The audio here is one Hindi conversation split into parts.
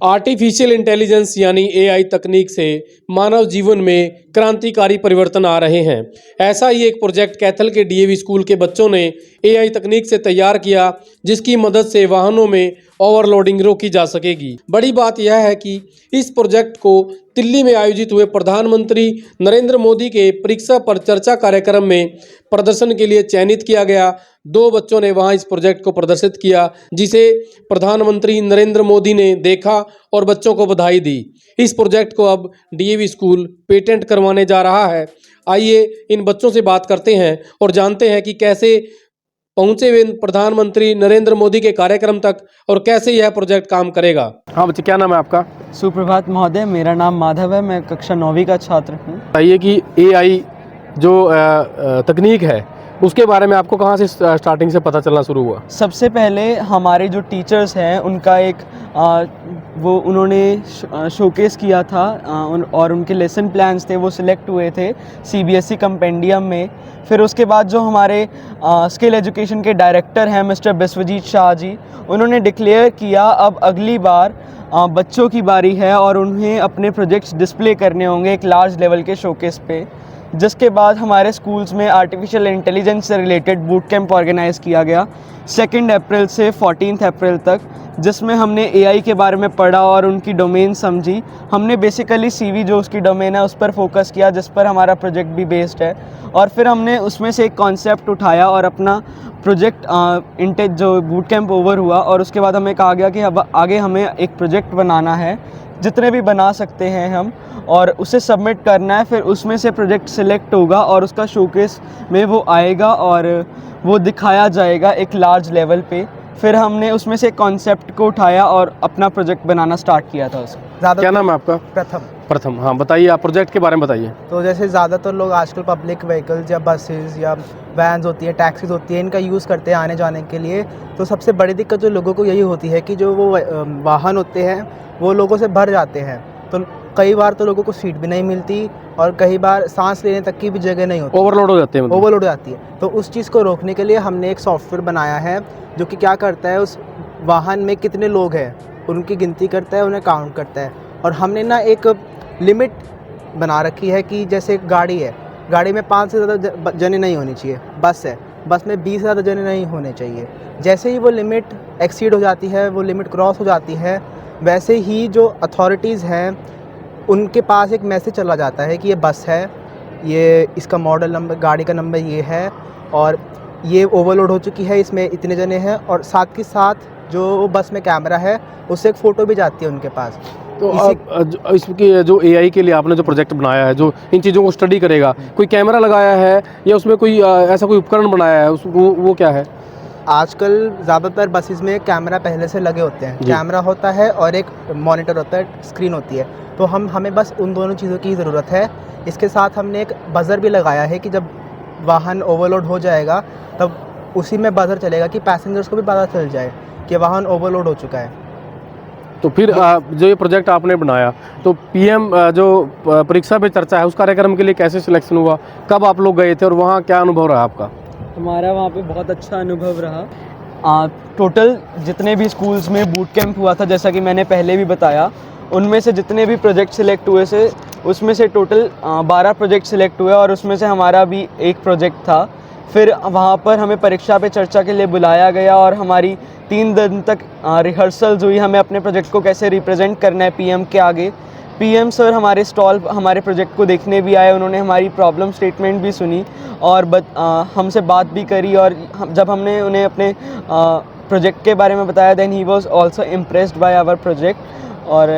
आर्टिफिशियल इंटेलिजेंस यानी एआई तकनीक से मानव जीवन में क्रांतिकारी परिवर्तन आ रहे हैं। ऐसा ही एक प्रोजेक्ट कैथल के डीएवी स्कूल के बच्चों ने एआई तकनीक से तैयार किया, जिसकी मदद से वाहनों में ओवरलोडिंग रोकी जा सकेगी। बड़ी बात यह है कि इस प्रोजेक्ट को दिल्ली में आयोजित हुए प्रधानमंत्री नरेंद्र मोदी के परीक्षा पर चर्चा कार्यक्रम में प्रदर्शन के लिए चयनित किया गया। 2 बच्चों ने वहां इस प्रोजेक्ट को प्रदर्शित किया, जिसे प्रधानमंत्री नरेंद्र मोदी ने देखा और बच्चों को बधाई दी। इस प्रोजेक्ट को अब डीएवी स्कूल पेटेंट करवाने जा रहा है। आइए इन बच्चों से बात करते हैं और जानते हैं कि कैसे पहुंचे वे प्रधानमंत्री नरेंद्र मोदी के कार्यक्रम तक और कैसे यह प्रोजेक्ट काम करेगा। हाँ बच्चे, क्या नाम है आपका? सुप्रभात महोदय, मेरा नाम माधव है। मैं कक्षा 9वीं का छात्र हूँ। बताइए कि एआई जो तकनीक है उसके बारे में आपको कहाँ से स्टार्टिंग से पता चलना शुरू हुआ? सबसे पहले हमारे जो टीचर्स हैं उनका एक वो उन्होंने शोकेस किया था और उनके लेसन प्लान्स थे वो सिलेक्ट हुए थे सीबीएसई कंपेंडियम में। फिर उसके बाद जो हमारे स्किल एजुकेशन के डायरेक्टर हैं मिस्टर बिस्वजीत शाह जी, उन्होंने डिक्लेयर किया अब अगली बार बच्चों की बारी है और उन्हें अपने प्रोजेक्ट्स डिस्प्ले करने होंगे एक लार्ज लेवल के शोकेस पे। जिसके बाद हमारे स्कूल्स में आर्टिफिशियल इंटेलिजेंस से रिलेटेड बूट कैंप ऑर्गेनाइज़ किया गया 2 अप्रैल से 14 अप्रैल तक, जिसमें हमने एआई के बारे में पढ़ा और उनकी डोमेन समझी। हमने बेसिकली सीवी जो उसकी डोमेन है उस पर फोकस किया, जिस पर हमारा प्रोजेक्ट भी बेस्ड है। और फिर हमने उसमें से एक कॉन्सेप्ट उठाया और अपना प्रोजेक्ट जो बूट कैंप ओवर हुआ और उसके बाद हमें कहा गया कि अब आगे हमें एक प्रोजेक्ट बनाना है, जितने भी बना सकते हैं हम, और उसे सबमिट करना है। फिर उसमें से प्रोजेक्ट सिलेक्ट होगा और उसका शोकेस में वो आएगा और वो दिखाया जाएगा एक लार्ज लेवल पे। फिर हमने उसमें से कॉन्सेप्ट को उठाया और अपना प्रोजेक्ट बनाना स्टार्ट किया था उसका। क्या नाम है आपका? प्रथम। हाँ बताइए, आप प्रोजेक्ट के बारे में बताइए। तो जैसे ज़्यादातर लोग आजकल पब्लिक व्हीकल्स या बसेस या वैन्स होती है, टैक्सीज होती है, इनका यूज़ करते हैं आने जाने के लिए। तो सबसे बड़ी दिक्कत जो लोगों को यही होती है कि जो वो वाहन होते हैं वो लोगों से भर जाते हैं। तो कई बार तो लोगों को सीट भी नहीं मिलती और कई बार सांस लेने तक की भी जगह नहीं होती, ओवरलोड हो जाते हैं। ओवरलोड हो जाती है। तो उस चीज़ को रोकने के लिए हमने एक सॉफ्टवेयर बनाया है जो कि क्या करता है, उस वाहन में कितने लोग हैं उनकी गिनती करता है, उन्हें काउंट करता है। और हमने ना एक लिमिट बना रखी है कि जैसे गाड़ी है, गाड़ी में 5 से ज़्यादा जने नहीं होनी चाहिए। बस है, बस में 20 से ज़्यादा जने नहीं होने चाहिए। जैसे ही वो लिमिट एक्सीड हो जाती है, वो लिमिट क्रॉस हो जाती है, वैसे ही जो अथॉरिटीज़ हैं उनके पास एक मैसेज चला जाता है कि ये बस है, ये इसका मॉडल नंबर, गाड़ी का नंबर ये है और ये ओवरलोड हो चुकी है, इसमें इतने जने हैं। और साथ के साथ जो बस में कैमरा है उससे एक फ़ोटो भी जाती है उनके पास। तो इसकी जो एआई के लिए आपने जो प्रोजेक्ट बनाया है, जो इन चीज़ों को स्टडी करेगा, कोई कैमरा लगाया है या उसमें कोई ऐसा कोई उपकरण बनाया है, वो क्या है? आजकल ज़्यादातर बसेस में कैमरा पहले से लगे होते हैं। कैमरा होता है और एक मॉनिटर होता है, स्क्रीन होती है। तो हमें बस उन दोनों चीज़ों की ज़रूरत है। इसके साथ हमने एक बज़र भी लगाया है कि जब वाहन ओवरलोड हो जाएगा तब उसी में बज़र चलेगा कि पैसेंजर्स को भी पता चल जाए कि वाहन ओवरलोड हो चुका है। तो फिर जो ये प्रोजेक्ट आपने बनाया, तो पीएम जो परीक्षा पे चर्चा है उस कार्यक्रम के लिए कैसे सिलेक्शन हुआ, कब आप लोग गए थे और वहाँ क्या अनुभव रहा आपका? हमारा वहाँ पे बहुत अच्छा अनुभव रहा। टोटल जितने भी स्कूल्स में बूट कैंप हुआ था, जैसा कि मैंने पहले भी बताया, उनमें से जितने भी प्रोजेक्ट सिलेक्ट हुए से उसमें से टोटल 12 प्रोजेक्ट सिलेक्ट हुए और उसमें से हमारा भी एक प्रोजेक्ट था। फिर वहाँ पर हमें परीक्षा पे चर्चा के लिए बुलाया गया और हमारी 3 दिन तक रिहर्सल्स हुई, हमें अपने प्रोजेक्ट को कैसे रिप्रेजेंट करना है पीएम के आगे। पीएम सर हमारे प्रोजेक्ट को देखने भी आए, उन्होंने हमारी प्रॉब्लम स्टेटमेंट भी सुनी और हमसे बात भी करी। और जब हमने उन्हें अपने प्रोजेक्ट के बारे में बताया, then he was also impressed by our project. और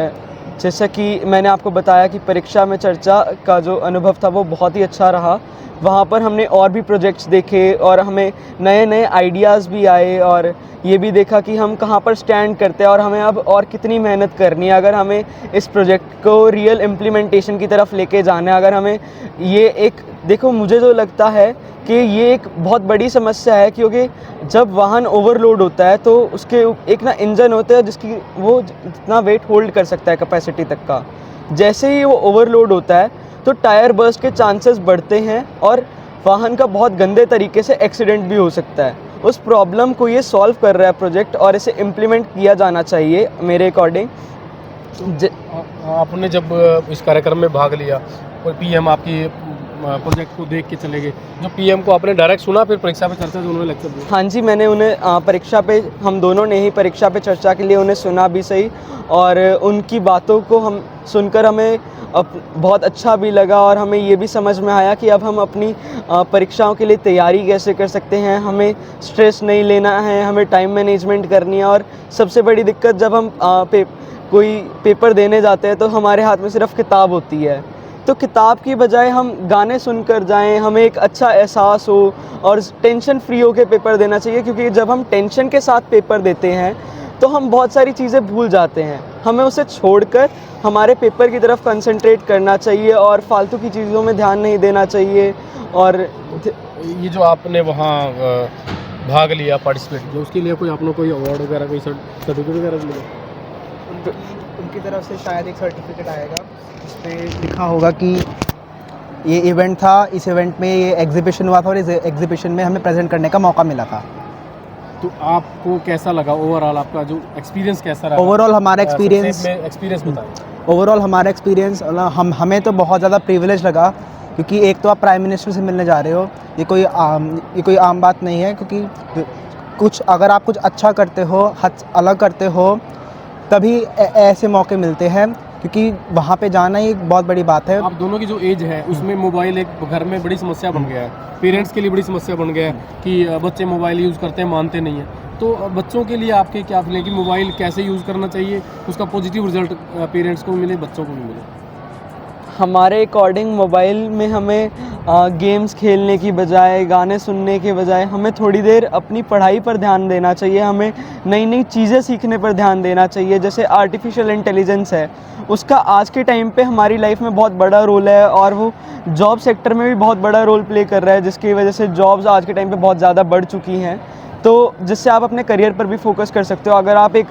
जैसा कि मैंने आपको बताया कि परीक्षा में चर्चा का जो अनुभव था वो बहुत ही अच्छा रहा। वहाँ पर हमने और भी प्रोजेक्ट्स देखे और हमें नए नए आइडियाज़ भी आए और ये भी देखा कि हम कहाँ पर स्टैंड करते हैं और हमें अब और कितनी मेहनत करनी है अगर हमें इस प्रोजेक्ट को रियल इम्प्लीमेंटेशन की तरफ लेके जाना है। अगर हमें ये एक देखो, मुझे जो लगता है कि ये एक बहुत बड़ी समस्या है, क्योंकि जब वाहन ओवरलोड होता है तो उसके एक ना इंजन होता है जिसकी वो जितना वेट होल्ड कर सकता है कैपेसिटी तक का। जैसे ही वो ओवरलोड होता है तो टायर बर्स्ट के चांसेस बढ़ते हैं और वाहन का बहुत गंदे तरीके से एक्सीडेंट भी हो सकता है। उस प्रॉब्लम को ये सॉल्व कर रहा है प्रोजेक्ट और इसे इम्प्लीमेंट किया जाना चाहिए मेरे अकॉर्डिंग। आपने जब इस कार्यक्रम में भाग लिया और पीएम आपकी प्रोजेक्ट को देख के चले गए, जो पीएम को आपने डायरेक्ट सुना, फिर परीक्षा पे चर्चा से उन्होंने लेक्चर दिया? हाँ जी, मैंने उन्हें परीक्षा पे, हम दोनों ने ही परीक्षा पे चर्चा के लिए उन्हें सुना भी सही, और उनकी बातों को हम सुनकर हमें बहुत अच्छा भी लगा, और हमें ये भी समझ में आया कि अब हम अपनी परीक्षाओं के लिए तैयारी कैसे कर सकते हैं, हमें स्ट्रेस नहीं लेना है, हमें टाइम मैनेजमेंट करनी है। और सबसे बड़ी दिक्कत, जब हम कोई पेपर देने जाते हैं तो हमारे हाथ में सिर्फ किताब होती है, तो किताब की बजाय हम गाने सुनकर जाएं, हमें एक अच्छा एहसास हो और टेंशन फ्री होकर पेपर देना चाहिए, क्योंकि जब हम टेंशन के साथ पेपर देते हैं तो हम बहुत सारी चीज़ें भूल जाते हैं। हमें उसे छोड़कर हमारे पेपर की तरफ कंसंट्रेट करना चाहिए और फालतू की चीज़ों में ध्यान नहीं देना चाहिए। और ये जो आपने वहाँ भाग लिया, पार्टिसिपेट किया, उसके लिए कोई आपने कोई अवार्ड वगैरह, कोई सर्टिफिकेट वगैरह मिला? उनकी तरफ से शायद एक सर्टिफिकेट आएगा, इस पर लिखा होगा कि ये इवेंट था, इस इवेंट में ये एग्जीबिशन हुआ था और इस एग्जीबिशन में हमें प्रेजेंट करने का मौका मिला था। तो आपको कैसा लगा ओवरऑल, आपका जो एक्सपीरियंस कैसा रहा? ओवरऑल हमारा एक्सपीरियंस बताएं। ओवरऑल हमारा एक्सपीरियंस हमें तो बहुत ज़्यादा प्रिविलेज लगा, क्योंकि एक तो आप प्राइम मिनिस्टर से मिलने जा रहे हो, ये कोई आम बात नहीं है, क्योंकि अगर आप कुछ अच्छा करते हो, अलग करते हो, तभी ऐसे मौके मिलते हैं, क्योंकि वहाँ पे जाना ही एक बहुत बड़ी बात है। आप दोनों की जो एज है उसमें मोबाइल एक घर में बड़ी समस्या बन गया है, पेरेंट्स के लिए बड़ी समस्या बन गया है कि बच्चे मोबाइल यूज़ करते हैं, मानते नहीं हैं। तो बच्चों के लिए आपके क्या फीलिंग कि मोबाइल कैसे यूज़ करना चाहिए, उसका पॉजिटिव रिजल्ट पेरेंट्स को मिले, बच्चों को भी मिले? हमारे अकॉर्डिंग मोबाइल में हमें गेम्स खेलने की बजाय, गाने सुनने के बजाय, हमें थोड़ी देर अपनी पढ़ाई पर ध्यान देना चाहिए, हमें नई नई चीज़ें सीखने पर ध्यान देना चाहिए। जैसे आर्टिफिशियल इंटेलिजेंस है, उसका आज के टाइम पे हमारी लाइफ में बहुत बड़ा रोल है, और वो जॉब सेक्टर में भी बहुत बड़ा रोल प्ले कर रहा है, जिसकी वजह से जॉब्स आज के टाइम पे बहुत ज़्यादा बढ़ चुकी हैं। तो जिससे आप अपने करियर पर भी फोकस कर सकते हो, अगर आप एक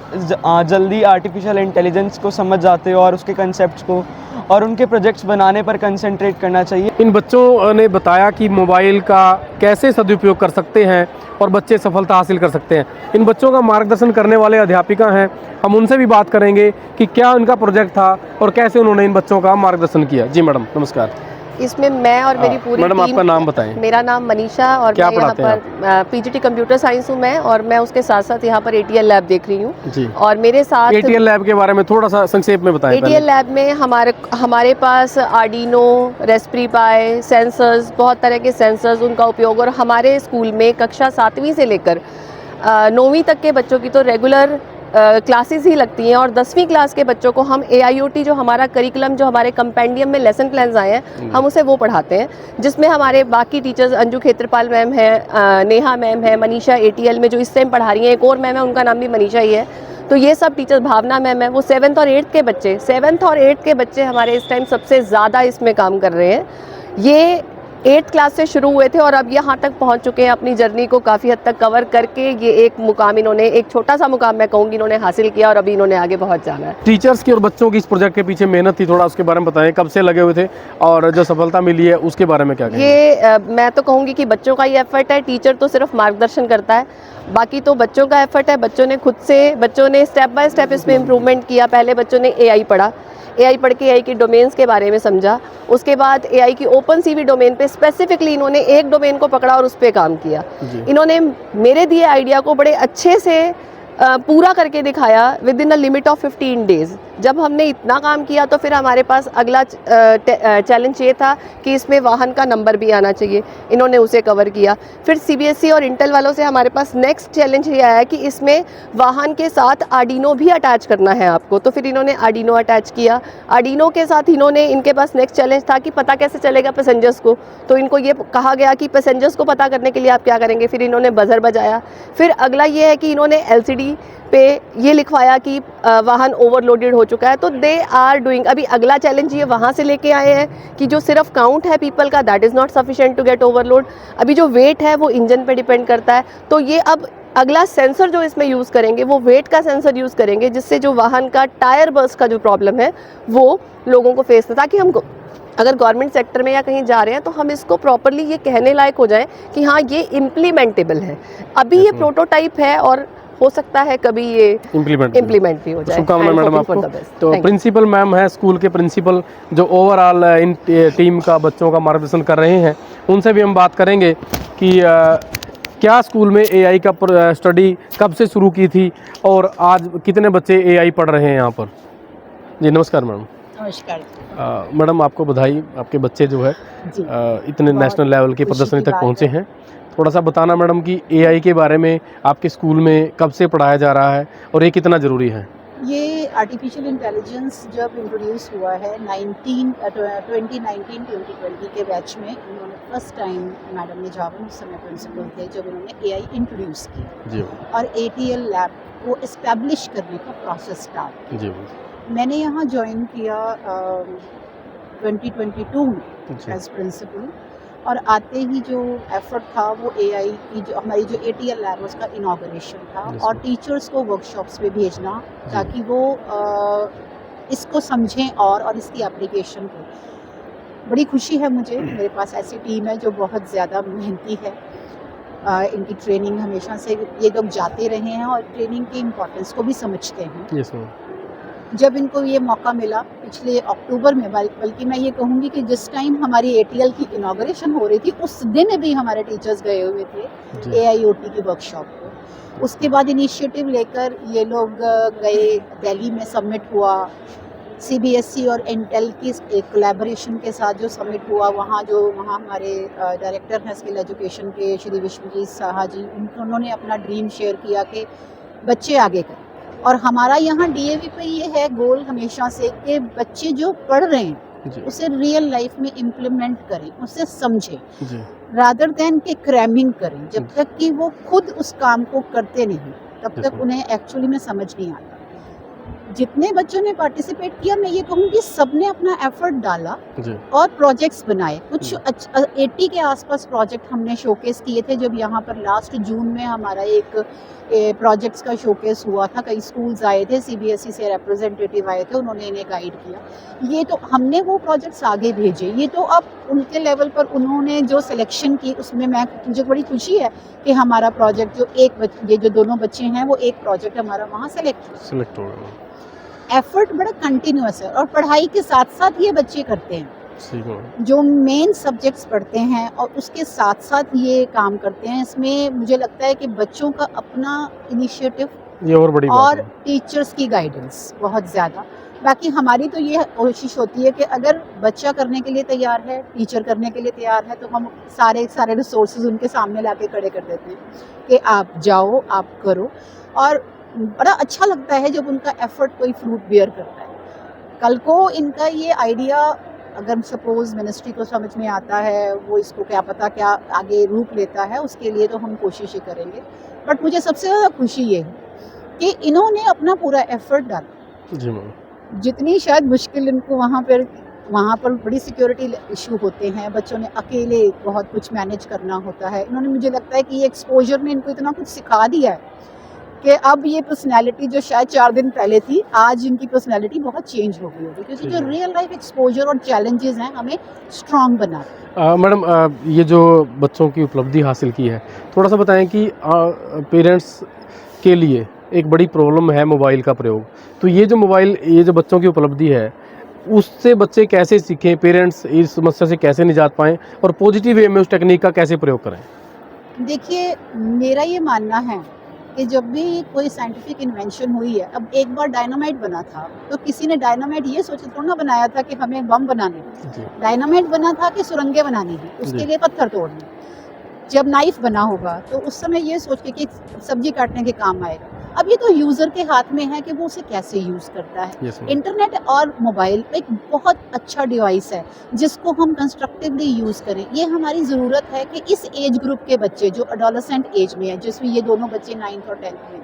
जल्दी आर्टिफिशियल इंटेलिजेंस को समझ जाते हो और उसके कंसेप्ट्स को और उनके प्रोजेक्ट्स बनाने पर कंसंट्रेट करना चाहिए। इन बच्चों ने बताया कि मोबाइल का कैसे सदुपयोग कर सकते हैं और बच्चे सफलता हासिल कर सकते हैं। इन बच्चों का मार्गदर्शन करने वाले अध्यापिका हैं, हम उनसे भी बात करेंगे कि क्या उनका प्रोजेक्ट था और कैसे उन्होंने इन बच्चों का मार्गदर्शन किया। जी मैडम, नमस्कार। इसमें मैं और मेरी पूरी मैडम, टीम, आपका नाम बताएं। मेरा नाम मनीषा, और क्या मैं यहाँ पढ़ाते हैं पर पीजीटी कंप्यूटर साइंस हूँ मैं, और मैं उसके साथ साथ यहाँ पर एटीएल लैब देख रही हूँ जी। और मेरे साथ एटीएल लैब के बारे में थोड़ा सा संक्षेप में बताएं। एटीएल लैब में हमारे पास आर्डिनो, रेस्परी पाई, सेंसर्स, बहुत तरह के सेंसर्स, उनका उपयोग, और हमारे स्कूल में कक्षा 7वीं से लेकर 9वीं तक के बच्चों की तो रेगुलर क्लासेस ही लगती हैं, और 10वीं क्लास के बच्चों को हम AIoT, जो हमारा करिकुलम, जो हमारे कंपेंडियम में लेसन प्लान्स आए हैं, हम उसे वो पढ़ाते हैं, जिसमें हमारे बाकी टीचर्स अंजू खेत्रपाल मैम है, नेहा मैम है, मनीषा ATL में जो इस टाइम पढ़ा रही हैं, एक और मैम है, उनका नाम भी मनीषा ही है। तो ये सब टीचर्स, भावना मैम है, वो 7th और 8th के बच्चे हमारे इस टाइम सबसे ज़्यादा इसमें काम कर रहे हैं। ये 8th क्लास से शुरू हुए थे और अब यहाँ तक पहुँच चुके हैं, अपनी जर्नी को काफ़ी हद तक कवर करके ये एक मुकाम इन्होंने, एक छोटा सा मुकाम मैं कहूँगी, इन्होंने हासिल किया, और अभी इन्होंने आगे बहुत जाना है। टीचर्स की और बच्चों की इस प्रोजेक्ट के पीछे मेहनत थी, थोड़ा उसके बारे में बताएं, कब से लगे हुए थे और जो सफलता मिली है उसके बारे में क्या कहेंगे? ये मैं तो कहूँगी कि बच्चों का ही एफर्ट है, टीचर तो सिर्फ मार्गदर्शन करता है, बाकी तो बच्चों का एफर्ट है। बच्चों ने स्टेप बाय स्टेप इसमें इम्प्रूवमेंट किया। पहले बच्चों ने AI पढ़ा, AI पढ़ के AI की डोमेन्स के बारे में समझा, उसके बाद AI की ओपन CV डोमेन पे स्पेसिफिकली इन्होंने एक डोमेन को पकड़ा और उस पर काम किया। इन्होंने मेरे दिए आइडिया को बड़े अच्छे से पूरा करके दिखाया with in a limit of 15 days. जब हमने इतना काम किया तो फिर हमारे पास अगला चैलेंज ये था कि इसमें वाहन का नंबर भी आना चाहिए, इन्होंने उसे कवर किया। फिर CBSE और इंटेल वालों से हमारे पास नेक्स्ट चैलेंज ये आया कि इसमें वाहन के साथ आर्डिनो भी अटैच करना है आपको, तो फिर इन्होंने आर्डिनो अटैच किया। आर्डिनो के साथ इनके पास नेक्स्ट चैलेंज था कि पता कैसे चलेगा पैसेंजर्स को, तो इनको ये कहा गया कि पैसेंजर्स को पता करने के लिए आप क्या करेंगे, फिर इन्होंने बजर बजाया। फिर अगला ये है कि इन्होंने LCD पे ये लिखवाया कि वाहन ओवरलोडेड हो चुका है, तो दे आर डूइंग। अभी अगला चैलेंज ये वहाँ से लेके आए हैं कि जो सिर्फ काउंट है पीपल का, that is not sufficient to get overload. अभी जो वेट है वो इंजन पे डिपेंड करता है, तो ये अब अगला सेंसर जो इसमें यूज़ करेंगे वो वेट का सेंसर यूज़ करेंगे, जिससे जो वाहन का टायर बर्स्ट का जो प्रॉब्लम है वो लोगों को फेस, ताकि हमको अगर गवर्नमेंट सेक्टर में या कहीं जा रहे हैं तो हम इसको प्रॉपरली ये कहने लायक हो जाएं कि हाँ ये इम्प्लीमेंटेबल है। अभी ये प्रोटोटाइप है और हो सकता है कभी ये इम्प्लीमेंट भी हो जाए। शुभकामनाएं And मैडम hoping for आपको। the best. तो Thank you. प्रिंसिपल मैम है, स्कूल के प्रिंसिपल जो ओवरऑल इन टीम का बच्चों का मार्गदर्शन कर रहे हैं, उनसे भी हम बात करेंगे कि क्या स्कूल में एआई का स्टडी कब से शुरू की थी और आज कितने बच्चे एआई पढ़ रहे हैं यहाँ पर। जी नमस्कार मैडम। नमस्कार। मैडम आपको बधाई, आपके बच्चे जो है जी इतने बहुत नेशनल लेवल की खुशी प्रदर्शनी की तक बात पहुँचे है। हैं। थोड़ा सा बताना मैडम कि एआई के बारे में आपके स्कूल में कब से पढ़ाया जा रहा है और ये कितना ज़रूरी है। ये आर्टिफिशियल इंटेलिजेंस जब इंट्रोड्यूस हुआ है 2019-2020 के बैच में, उन्होंने फर्स्ट टाइम मैडम ने जावन उस समय प्रिंसिपल थे जब उन्होंने एआई इंट्रोड्यूस किया जी और एटीएल लैब को इस्टेब्लिश करने का प्रोसेस स्टार्ट। जी मैंने यहाँ ज्वाइन किया 2022 में जी एज प्रिंसिपल, और आते ही जो एफर्ट था वो एआई की जो हमारी जो एटीएल लैब उसका इनॉग्रेशन था Yes, और ma'am. टीचर्स को वर्कशॉप्स पे भेजना ताकि वो इसको समझें और इसकी एप्लीकेशन को। बड़ी खुशी है मुझे, मेरे पास ऐसी टीम है जो बहुत ज़्यादा मेहनती है। इनकी ट्रेनिंग हमेशा से ये लोग जाते रहे हैं और ट्रेनिंग की इम्पोर्टेंस को भी समझते हैं। Yes ma'am. जब इनको ये मौका मिला पिछले अक्टूबर में, बल्कि मैं ये कहूँगी कि जिस टाइम हमारी एटीएल की इनॉग्रेशन हो रही थी उस दिन भी हमारे टीचर्स गए हुए थे जी AIoT की वर्कशॉप को। उसके बाद इनिशिएटिव लेकर ये लोग गए, दिल्ली में समिट हुआ, CBSE और इंटेल की एक कोलैबोरेशन के साथ जो समिट हुआ, वहाँ हमारे डायरेक्टर हैं स्किल एजुकेशन के श्री विश्वजीत साहा जी, उन्होंने अपना ड्रीम शेयर किया कि बच्चे आगे करें। और हमारा यहाँ DAV पे ये है गोल हमेशा से कि बच्चे जो पढ़ रहे हैं जी उसे रियल लाइफ में इम्प्लीमेंट करें, उसे समझें, जी रादर देन के क्रैमिंग करें। जब जी। तक कि वो खुद उस काम को करते नहीं तब Yes, तक ma'am. उन्हें एक्चुअली में समझ नहीं आता। जितने बच्चों ने पार्टिसिपेट किया, मैं ये कहूँगी सबने अपना एफर्ट डाला जी और प्रोजेक्ट्स बनाए। कुछ जी। 80 के आसपास प्रोजेक्ट हमने शोकेस किए थे जब यहाँ पर लास्ट जून में हमारा एक प्रोजेक्ट्स का शोकेस हुआ था। कई स्कूल्स आए थे, CBSE से रिप्रेजेंटेटिव आए थे, उन्होंने इन्हें गाइड किया। ये तो हमने वो प्रोजेक्ट्स आगे भेजे, ये तो अब उनके लेवल पर उन्होंने जो सिलेक्शन की उसमें मुझे बड़ी खुशी है कि हमारा प्रोजेक्ट ये जो दोनों बच्चे हैं वो एक प्रोजेक्ट हमारा वहाँ सिलेक्ट हो गया। एफर्ट बड़ा कंटिन्यूअस है और पढ़ाई के साथ साथ ये बच्चे करते हैं ठीक है। जो मेन सब्जेक्ट्स पढ़ते हैं और उसके साथ साथ ये काम करते हैं। इसमें मुझे लगता है कि बच्चों का अपना इनिशिएटिव ये और बड़ी बात और है। टीचर्स की गाइडेंस बहुत ज़्यादा। बाकी हमारी तो ये कोशिश होती है कि अगर बच्चा करने के लिए तैयार है, टीचर करने के लिए तैयार है, तो हम सारे रिसोर्सेज उनके सामने लाके खड़े कर देते हैं कि आप जाओ, आप करो। और बड़ा अच्छा लगता है जब उनका एफर्ट कोई फ्रूट बेयर करता है। कल को इनका ये आइडिया अगर सपोज मिनिस्ट्री को समझ में आता है, वो इसको क्या पता क्या आगे रूप लेता है, उसके लिए तो हम कोशिश ही करेंगे। बट मुझे सबसे ज़्यादा खुशी ये है कि इन्होंने अपना पूरा एफर्ट डाला। जी मैम। जितनी शायद मुश्किल इनको वहाँ पर बड़ी सिक्योरिटी इशू होते हैं, बच्चों ने अकेले बहुत कुछ मैनेज करना होता है। इन्होंने, मुझे लगता है कि ये एक्सपोजर ने इनको इतना कुछ सिखा दिया है कि अब ये पर्सनैलिटी जो शायद 4 दिन पहले थी, आज इनकी पर्सनैलिटी बहुत चेंज हो गई होगी, क्योंकि जो रियल लाइफ एक्सपोजर और चैलेंजेस हैं हमें स्ट्रांग बनाते हैं। मैडम ये जो बच्चों की उपलब्धि हासिल की है, थोड़ा सा बताएं कि पेरेंट्स के लिए एक बड़ी प्रॉब्लम है मोबाइल का प्रयोग। तो ये जो बच्चों की उपलब्धि है, उससे बच्चे कैसे सीखें, पेरेंट्स इस समस्या से कैसे निजात पाएं और पॉजिटिव वे में उस टेक्निक का कैसे प्रयोग करें। देखिए, मेरा ये मानना है कि जब भी कोई साइंटिफिक इन्वेंशन हुई है, अब एक बार डायनामाइट बना था तो किसी ने डायनामाइट ये सोच थोड़ा ना बनाया था कि हमें बम बनाने हैं। जी डायनामाइट बना था कि सुरंगें बनानी है, उसके जी। लिए पत्थर तोड़ने। जब नाइफ बना होगा तो उस समय ये सोच के कि सब्जी काटने के काम आएगा। अब ये तो यूज़र के हाथ में है कि वो उसे कैसे यूज़ करता है। Yes ma'am. इंटरनेट और मोबाइल एक बहुत अच्छा डिवाइस है जिसको हम कंस्ट्रक्टिवली यूज़ करें। ये हमारी ज़रूरत है कि इस एज ग्रुप के बच्चे जो एडोलेसेंट एज में है, जिसमें ये दोनों बच्चे 9th और 10th में,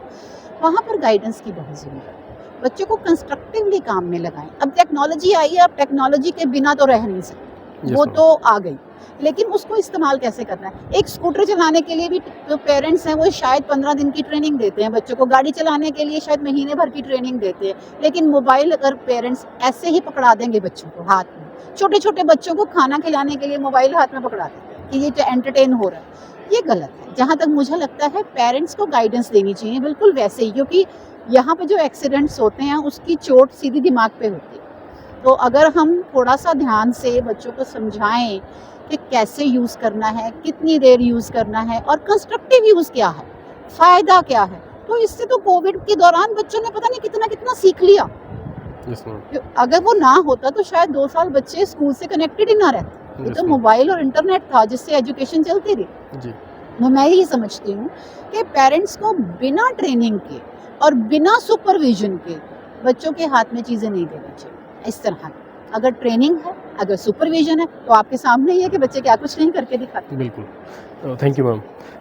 वहाँ पर गाइडेंस की बहुत ज़रूरत है। बच्चों को कंस्ट्रक्टिवली काम में लगाएं। अब टेक्नोलॉजी आई है, अब टेक्नोलॉजी के बिना तो रह नहीं सकते, Yes, वो ma'am. तो आ गई, लेकिन उसको इस्तेमाल कैसे करना है। एक स्कूटर चलाने के लिए भी जो पेरेंट्स हैं वो शायद 15 दिन की ट्रेनिंग देते हैं बच्चों को, गाड़ी चलाने के लिए शायद महीने भर की ट्रेनिंग देते हैं, लेकिन मोबाइल अगर पेरेंट्स ऐसे ही पकड़ा देंगे बच्चों को हाथ में, छोटे छोटे बच्चों को खाना खिलाने के लिए मोबाइल हाथ में पकड़ा देते हैं कि ये तो एंटरटेन हो रहा है, ये गलत है। जहाँ तक मुझे लगता है पेरेंट्स को गाइडेंस देनी चाहिए बिल्कुल वैसे ही, क्योंकि यहाँ पे जो एक्सीडेंट्स होते हैं उसकी चोट सीधी दिमाग पे होती है। तो अगर हम थोड़ा सा ध्यान से बच्चों को समझाएं कि कैसे यूज़ करना है, कितनी देर यूज़ करना है और कंस्ट्रक्टिव यूज़ क्या है, फ़ायदा क्या है, तो इससे तो कोविड के दौरान बच्चों ने पता नहीं कितना कितना सीख लिया। अगर वो ना होता तो शायद 2 साल बच्चे स्कूल से कनेक्टेड ही ना रहते। ये तो मोबाइल और इंटरनेट था जिससे एजुकेशन चलती रही। जी। तो मैं यही समझती हूँ कि पेरेंट्स को बिना ट्रेनिंग के और बिना सुपरविजन के बच्चों के हाथ में चीज़ें नहीं देनी चाहिए। इस तरह की अगर ट्रेनिंग है, अगर सुपरविजन है, तो आपके सामने ही है कि बच्चे क्या कुछ नहीं करके दिखाते। बिल्कुल, थैंक यू मैम।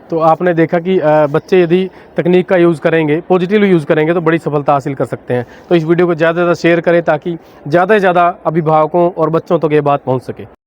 तो आपने देखा कि बच्चे यदि तकनीक का यूज़ करेंगे, पॉजिटिवली यूज़ करेंगे तो बड़ी सफलता हासिल कर सकते हैं। तो इस वीडियो को ज़्यादा से ज़्यादा शेयर करें ताकि ज़्यादा से ज़्यादा अभिभावकों और बच्चों तक ये बात पहुंच सके।